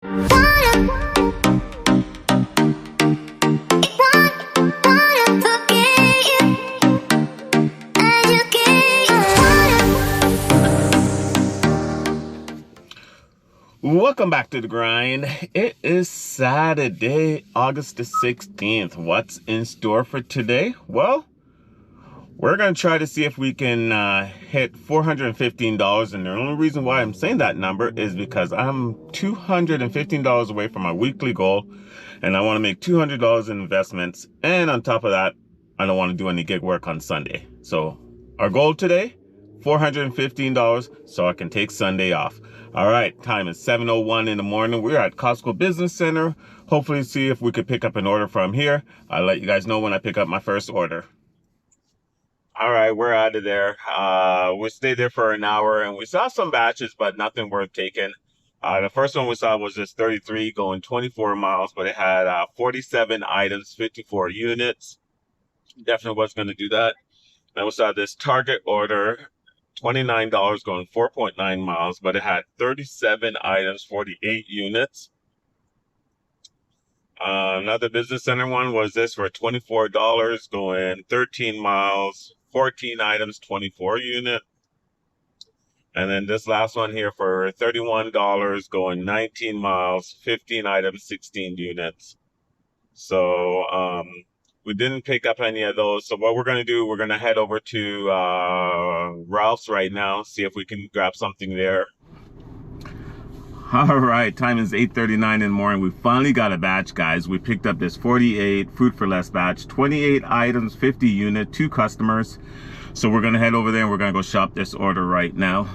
Welcome back to the grind. It is Saturday, August the 16th. What's in store for today? Well, we're going to try to see if we can hit $415. And the only reason why I'm saying that number is because I'm $215 away from my weekly goal. And I want to make $200 in investments. And on top of that, I don't want to do any gig work on Sunday. So our goal today, $415 so I can take Sunday off. All right, time is 7:01 in the morning. We're at Costco Business Center. Hopefully see if we could pick up an order from here. I'll let you guys know when I pick up my first order. All right, we're out of there. We stayed there for an hour and we saw some batches, but nothing worth taking. The first one we saw was this 33 going 24 miles, but it had 47 items, 54 units. Definitely was going to do that. Then we saw this Target order, $29 going 4.9 miles, but it had 37 items, 48 units. Another business center one was this for $24 going 13 miles, 14 items, 24 units. And then this last one here for $31 going 19 miles, 15 items, 16 units. So we didn't pick up any of those. So what we're going to do, we're going to head over to Ralph's right now, see if we can grab something there. All right, time is 8:39 in the morning. We finally got a batch, guys. We picked up this 48 Food for Less batch, 28 items, 50 unit, 2 customers. So we're going to head over there and we're going to go shop this order right now.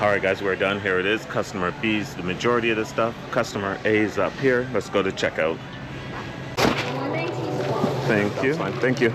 All right, guys, we're done. Here it is. Customer B's the majority of the stuff. Customer A is up here. Let's go to checkout. Thank you. Thank you.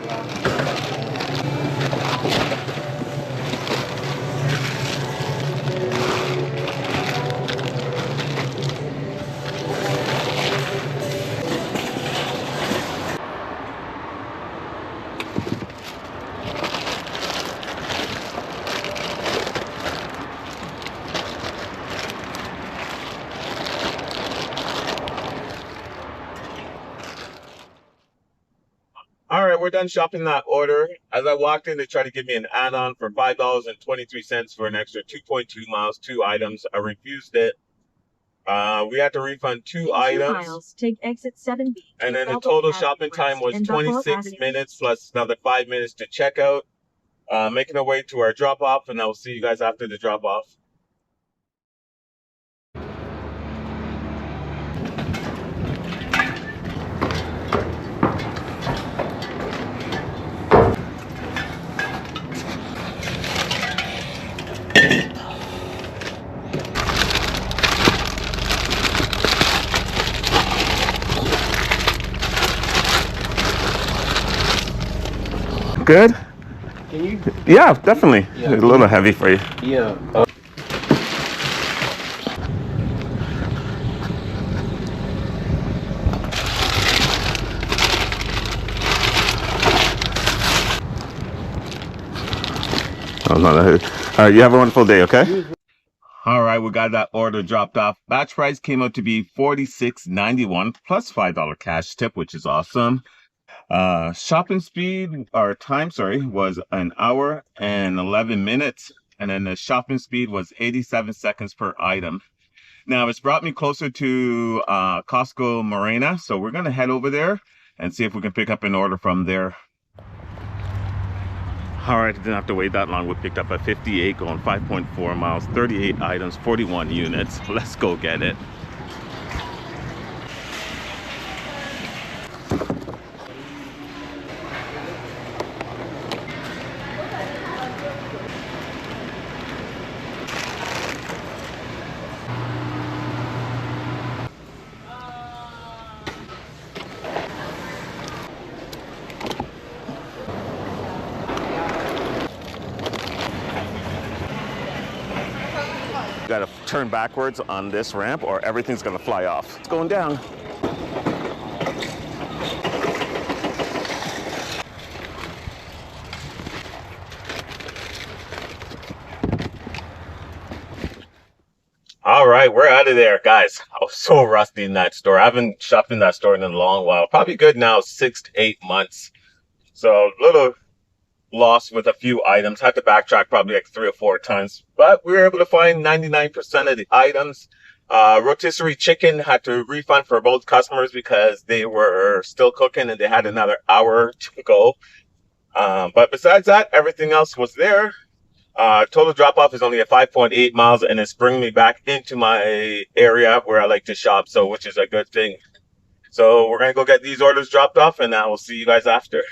All right, we're done shopping that order. As I walked in, they tried to give me an add-on for $5.23 for an extra 2.2 miles, 2 items. I refused it. We had to refund 2 items. Miles, take exit 7B. And then the total shopping time was 26 minutes plus another 5 minutes to check out. Making our way to our drop-off, and I'll see you guys after the drop-off. Good? Can you? Yeah, definitely. Yeah. It's a little heavy for you. Yeah. Oh, no, all right, you have a wonderful day, okay? All right, we got that order dropped off. Batch price came out to be $46.91 plus $5 cash tip, which is awesome. Shopping speed, or time, sorry, was 1 hour and 11 minutes. And then the shopping speed was 87 seconds per item. Now, it's brought me closer to Costco Marina. So we're going to head over there and see if we can pick up an order from there. All right, didn't have to wait that long. We picked up a 58 going 5.4 miles, 38 items, 41 units. Let's go get it. Got to turn backwards on this ramp or everything's going to fly off. It's going down. All right, we're out of there, guys. I was so rusty in that store. I haven't shopped in that store in a long while. Probably good now, 6 to 8 months. So a little lost with a few items. Had to backtrack probably like 3 or 4 times, but we were able to find 99% of the items. Rotisserie chicken had to refund for both customers because they were still cooking and they had another hour to go. But besides that, everything else was there. Total drop off is only at 5.8 miles and it's bringing me back into my area where I like to shop, so which is a good thing. So we're gonna go get these orders dropped off and I will see you guys after.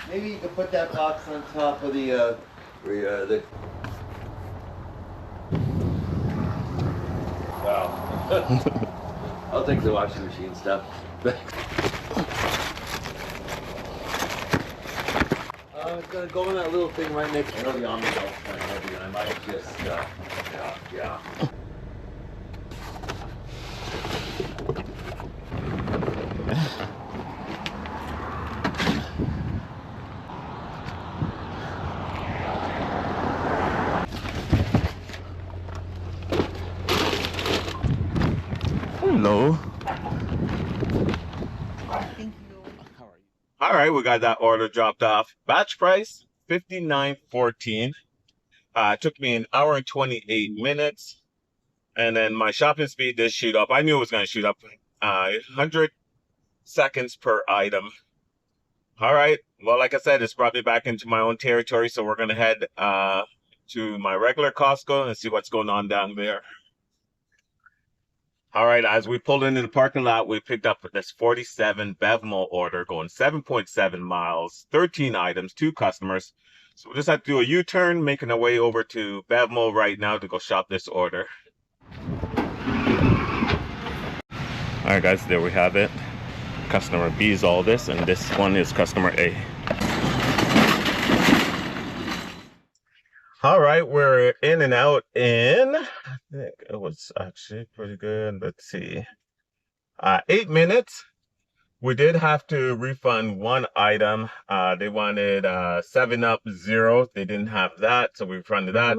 Maybe you could put that box on top of the Wow. I'll take the washing machine stuff. It's gonna go in that little thing right next to the omnibus kind of heavy, and I might just, yeah. Hello. Thank you. How are you? All right, we got that order dropped off. Batch price $59.14. Took me an hour and 28 minutes. And then my shopping speed did shoot up. I knew it was going to shoot up. 100 seconds per item. All right. Well, like I said, it's brought me back into my own territory. So we're going to head to my regular Costco and see what's going on down there. All right, as we pulled into the parking lot, we picked up this 47 BevMo order going 7.7 miles, 13 items, 2 customers. So we just have to do a U-turn, making our way over to BevMo right now to go shop this order. All right, guys, there we have it. Customer B is all this, and this one is customer A. All right, we're in and out in, I think it was actually pretty good. Let's see. 8 minutes. We did have to refund one item. They wanted 7-Up Zero. They didn't have that, so we refunded that.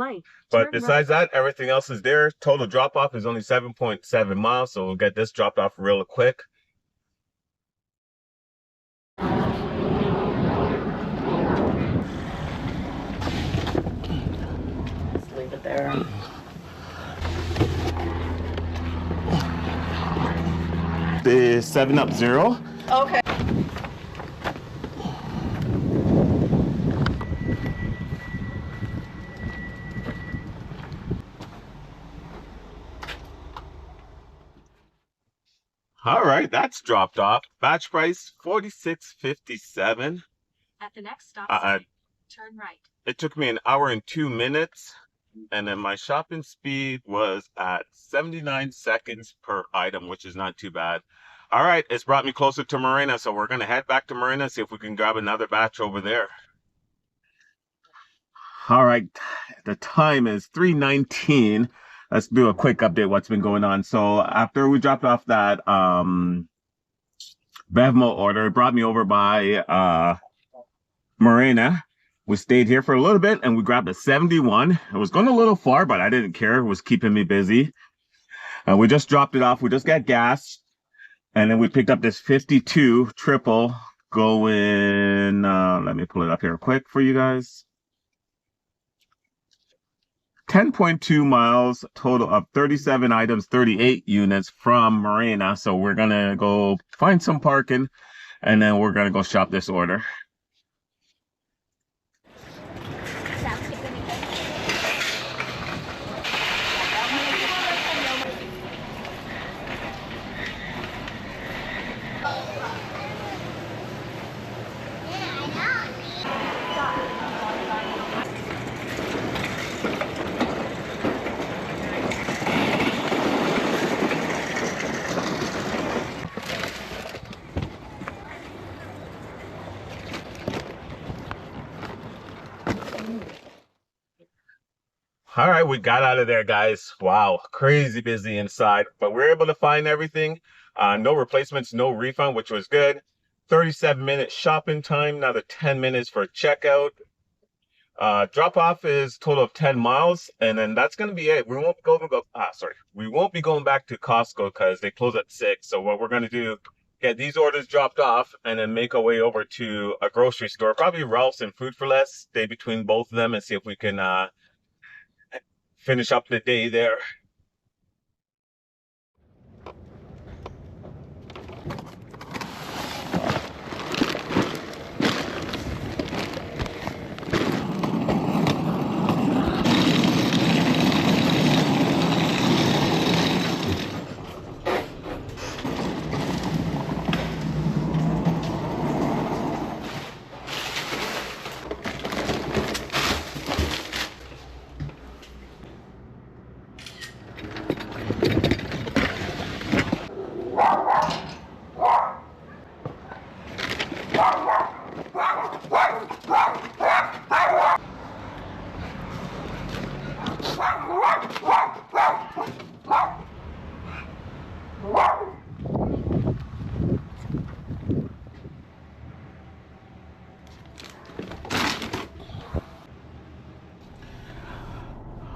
But besides that, everything else is there. Total drop-off is only 7.7 miles, so we'll get this dropped off real quick. Just leave it there. The 7-Up Zero. Okay. All right, that's dropped off. Batch price $46.57. At the next stop, turn right. It took me an hour and 2 minutes, and then my shopping speed was at 79 seconds per item, which is not too bad. All right, it's brought me closer to Marina, so we're gonna head back to Marina, see if we can grab another batch over there. All right, the time is 3:19. Let's do a quick update what's been going on. So after we dropped off that BevMo order, it brought me over by Marina. We stayed here for a little bit and we grabbed a 71. It was going a little far, but I didn't care. It was keeping me busy. We just dropped it off. We just got gas. And then we picked up this 52 triple going, let me pull it up here quick for you guys. 10.2 miles, total of 37 items, 38 units from Marina. So we're going to go find some parking and then we're going to go shop this order. All right, we got out of there, guys. Wow, crazy busy inside, but we're able to find everything. No replacements, no refund, which was good. 37-minute shopping time, another 10 minutes for checkout. Drop off is total of 10 miles, and then that's gonna be it. We won't be going back to Costco because they close at 6. So what we're gonna do, get these orders dropped off and then make our way over to a grocery store, probably Ralph's and Food for Less, stay between both of them and see if we can finish up the day there.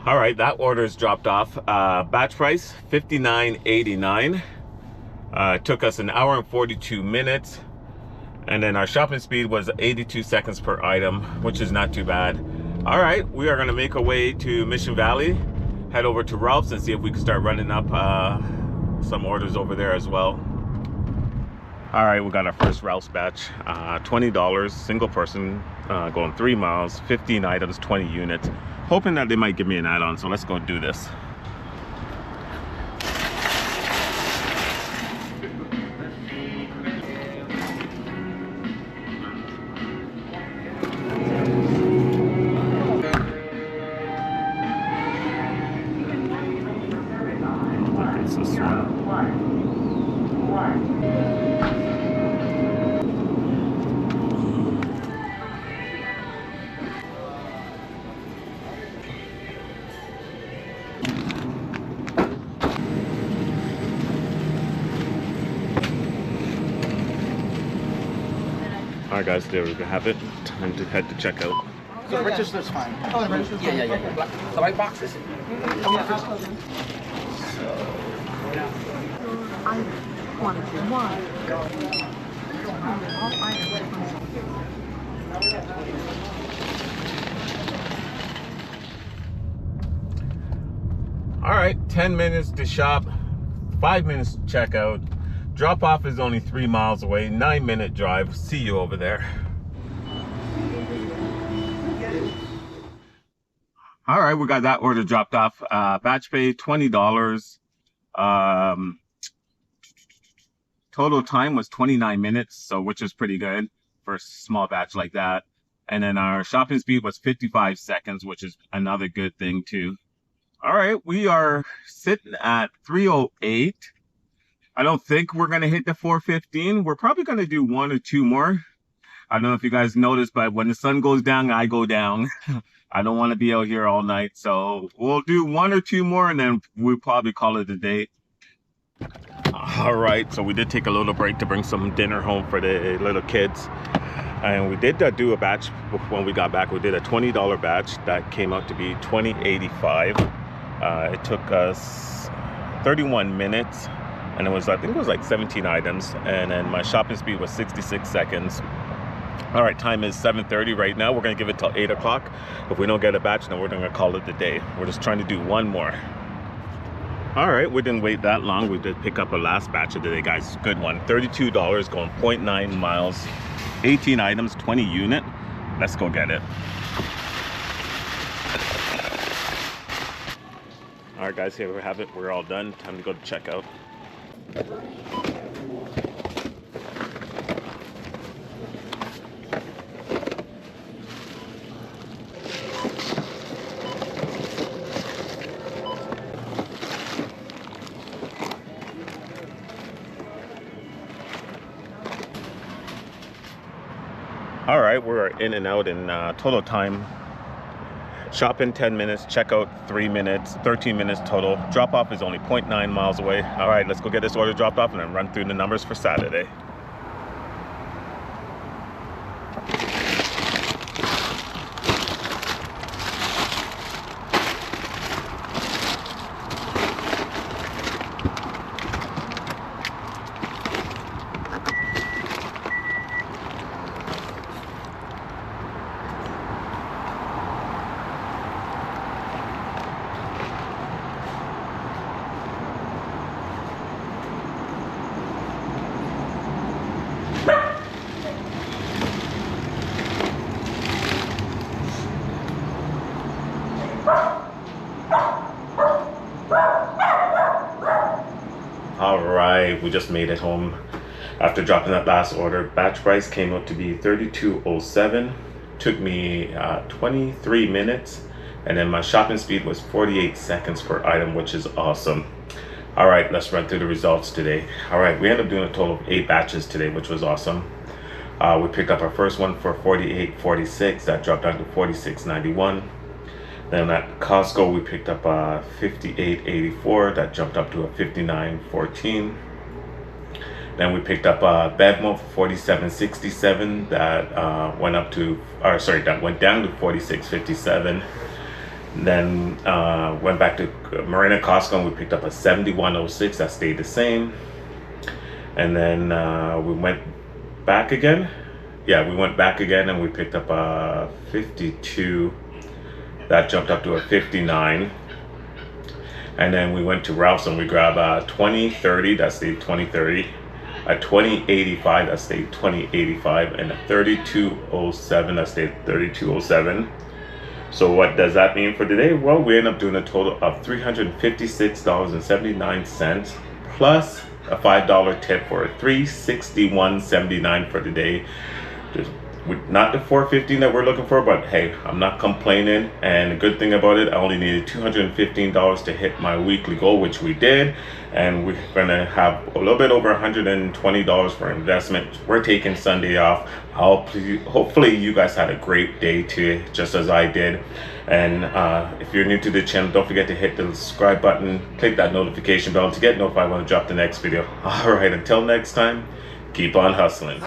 All right, that order is dropped off. Batch price $59.89. It took us 1 hour and 42 minutes. And then our shopping speed was 82 seconds per item, which is not too bad. All right, we are gonna make our way to Mission Valley, head over to Ralph's and see if we can start running up some orders over there as well. All right, we got our first Ralph's batch, $20, single person, going 3 miles, 15 items, 20 units. Hoping that they might give me an add-on, so let's go do this. All right, guys, there we have it. Time to head to checkout. The register's fine. Oh, the register's fine. Yeah. The white boxes. All right, 10 minutes to shop, 5 minutes to check out. Drop off is only 3 miles away, 9-minute drive. See you over there. All right, we got that order dropped off. Batch pay $20. Total time was 29 minutes, so which is pretty good for a small batch like that. And then our shopping speed was 55 seconds, which is another good thing too. All right, we are sitting at 308. I don't think we're going to hit the 415. We're probably going to do 1 or 2 more. I don't know if you guys noticed, but when the sun goes down, I go down. I don't want to be out here all night. So we'll do 1 or 2 more, and then we'll probably call it a day. All right, so we did take a little break to bring some dinner home for the little kids. And we did do a batch when we got back. We did a $20 batch that came out to be $20.85. It took us 31 minutes. And it was, I think it was like 17 items. And then my shopping speed was 66 seconds. All right, time is 7:30 right now. We're gonna give it till 8 o'clock. If we don't get a batch, then we're gonna call it the day. We're just trying to do 1 more. All right, we didn't wait that long. We did pick up a last batch of the day, guys. Good one, $32 going 0.9 miles, 18 items, 20 unit. Let's go get it. All right, guys, here we have it. We're all done. Time to go to checkout. All right, we're in and out in total time. Shopping 10 minutes, checkout 3 minutes, 13 minutes total. Drop off is only 0.9 miles away. All right, let's go get this order dropped off and then run through the numbers for Saturday. We just made it home after dropping that last order. Batch price came out to be $32.07. Took me 23 minutes, and then my shopping speed was 48 seconds per item, which is awesome. All right, let's run through the results today. All right, we ended up doing a total of 8 batches today, which was awesome. We picked up our first one for $48.46. That dropped down to $46.91. Then at Costco, we picked up $58.84. That jumped up to a $59.14. Then we picked up BevMo for $47.67. That went up to, or sorry, that went down to $46.57. Then went back to Marina Costco and we picked up a $71.06. That stayed the same. And then we went back again. Yeah, we went back again and we picked up a 52. That jumped up to a 59. And then we went to Ralph's and we grabbed a 2030. That stayed 2030. A 2085. That stayed 2085. And a 3207. That stayed 3207. So what does that mean for today? Well, we end up doing a total of $356.79 plus a $5 tip for $361.79 for the day. Not the $415 that we're looking for, but hey, I'm not complaining. And the good thing about it, I only needed $215 to hit my weekly goal, which we did. And we're gonna have a little bit over $120 for investment. We're taking Sunday off. Hopefully you guys had a great day too, just as I did. And if you're new to the channel, don't forget to hit the subscribe button, click that notification bell to get notified when I drop the next video. All right, until next time, keep on hustling.